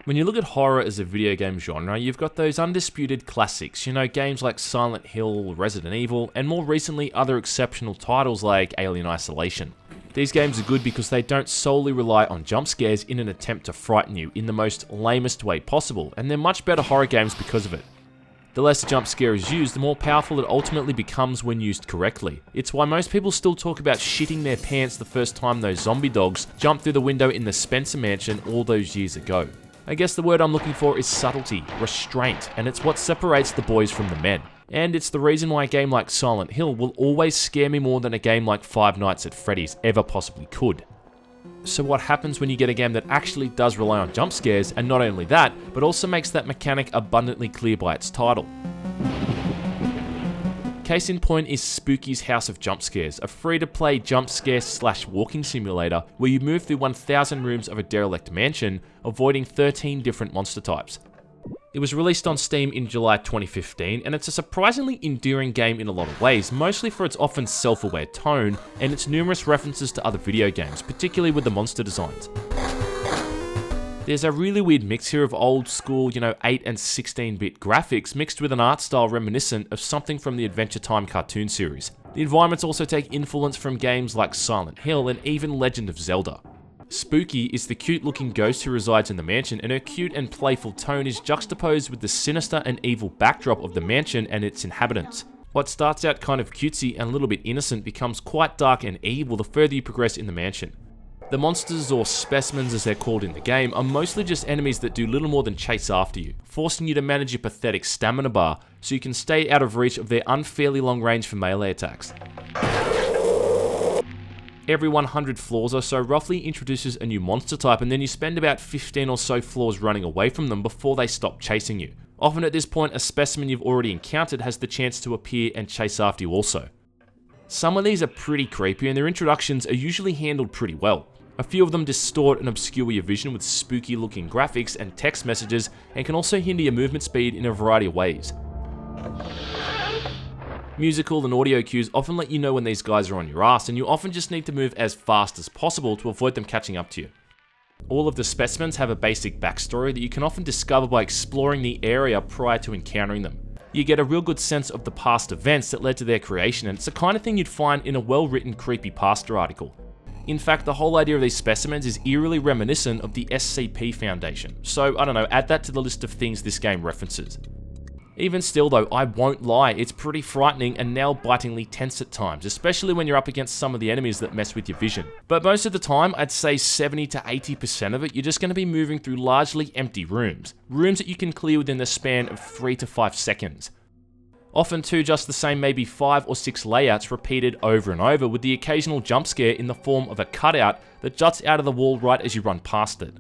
When you look at horror as a video game genre, you've got those undisputed classics, games like Silent Hill, Resident Evil, and more recently other exceptional titles like Alien Isolation. These games are good because they don't solely rely on jump scares in an attempt to frighten you in the most lamest way possible, and they're much better horror games because of it. The less a jump scare is used, the more powerful it ultimately becomes when used correctly. It's why most people still talk about shitting their pants the first time those zombie dogs jumped through the window in the Spencer mansion all those years ago. I guess the word I'm looking for is subtlety, restraint, and it's what separates the boys from the men. And it's the reason why a game like Silent Hill will always scare me more than a game like Five Nights at Freddy's ever possibly could. So what happens when you get a game that actually does rely on jump scares, and not only that, but also makes that mechanic abundantly clear by its title? Case in point is Spooky's House of Jump Scares, a free-to-play jump scare / walking simulator where you move through 1,000 rooms of a derelict mansion, avoiding 13 different monster types. It was released on Steam in July 2015, and it's a surprisingly endearing game in a lot of ways, mostly for its often self-aware tone and its numerous references to other video games, particularly with the monster designs. There's a really weird mix here of old school, 8 and 16-bit graphics mixed with an art style reminiscent of something from the Adventure Time cartoon series. The environments also take influence from games like Silent Hill and even Legend of Zelda. Spooky is the cute-looking ghost who resides in the mansion, and her cute and playful tone is juxtaposed with the sinister and evil backdrop of the mansion and its inhabitants. What starts out kind of cutesy and a little bit innocent becomes quite dark and evil the further you progress in the mansion. The monsters, or specimens as they're called in the game, are mostly just enemies that do little more than chase after you, forcing you to manage your pathetic stamina bar so you can stay out of reach of their unfairly long range for melee attacks. Every 100 floors or so roughly introduces a new monster type, and then you spend about 15 or so floors running away from them before they stop chasing you. Often at this point, a specimen you've already encountered has the chance to appear and chase after you also. Some of these are pretty creepy, and their introductions are usually handled pretty well. A few of them distort and obscure your vision with spooky looking graphics and text messages, and can also hinder your movement speed in a variety of ways. Musical and audio cues often let you know when these guys are on your ass, and you often just need to move as fast as possible to avoid them catching up to you. All of the specimens have a basic backstory that you can often discover by exploring the area prior to encountering them. You get a real good sense of the past events that led to their creation, and it's the kind of thing you'd find in a well-written creepypasta article. In fact, the whole idea of these specimens is eerily reminiscent of the SCP Foundation, so I don't know, add that to the list of things this game references. Even still though, I won't lie, it's pretty frightening and nail-bitingly tense at times, especially when you're up against some of the enemies that mess with your vision. But most of the time, I'd say 70 to 80% of it, you're just going to be moving through largely empty rooms that you can clear within the span of 3 to 5 seconds. Often too, just the same maybe 5 or 6 layouts repeated over and over, with the occasional jump scare in the form of a cutout that juts out of the wall right as you run past it.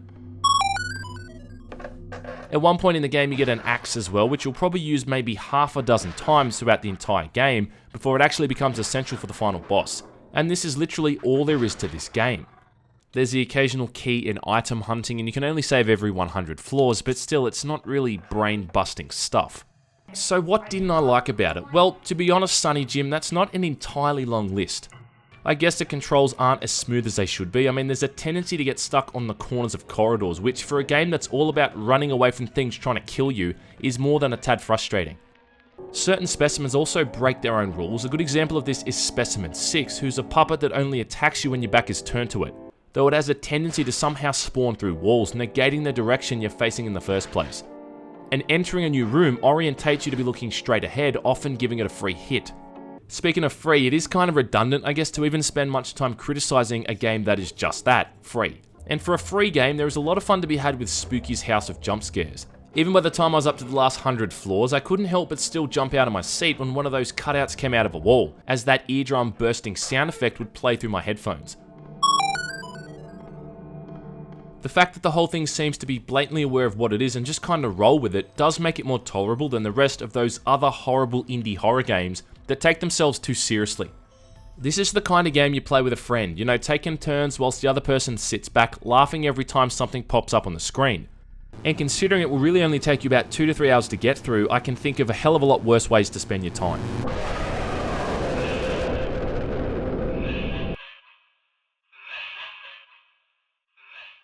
At one point in the game you get an axe as well, which you'll probably use maybe half a dozen times throughout the entire game before it actually becomes essential for the final boss. And this is literally all there is to this game. There's the occasional key and item hunting, and you can only save every 100 floors, but still it's not really brain-busting stuff. So what didn't I like about it? Well, to be honest, Sonny Jim, that's not an entirely long list. I guess the controls aren't as smooth as they should be. I mean, there's a tendency to get stuck on the corners of corridors, which for a game that's all about running away from things trying to kill you, is more than a tad frustrating. Certain specimens also break their own rules. A good example of this is Specimen 6, who's a puppet that only attacks you when your back is turned to it, though it has a tendency to somehow spawn through walls, negating the direction you're facing in the first place. And entering a new room orientates you to be looking straight ahead, often giving it a free hit. Speaking of free, it is kind of redundant, I guess, to even spend much time criticizing a game that is just that, free. And for a free game, there is a lot of fun to be had with Spooky's House of Jump Scares. Even by the time I was up to the last 100 floors, I couldn't help but still jump out of my seat when one of those cutouts came out of a wall, as that eardrum bursting sound effect would play through my headphones. The fact that the whole thing seems to be blatantly aware of what it is and just kind of roll with it does make it more tolerable than the rest of those other horrible indie horror games that take themselves too seriously. This is the kind of game you play with a friend, taking turns whilst the other person sits back, laughing every time something pops up on the screen. And considering it will really only take you about 2 to 3 hours to get through, I can think of a hell of a lot worse ways to spend your time.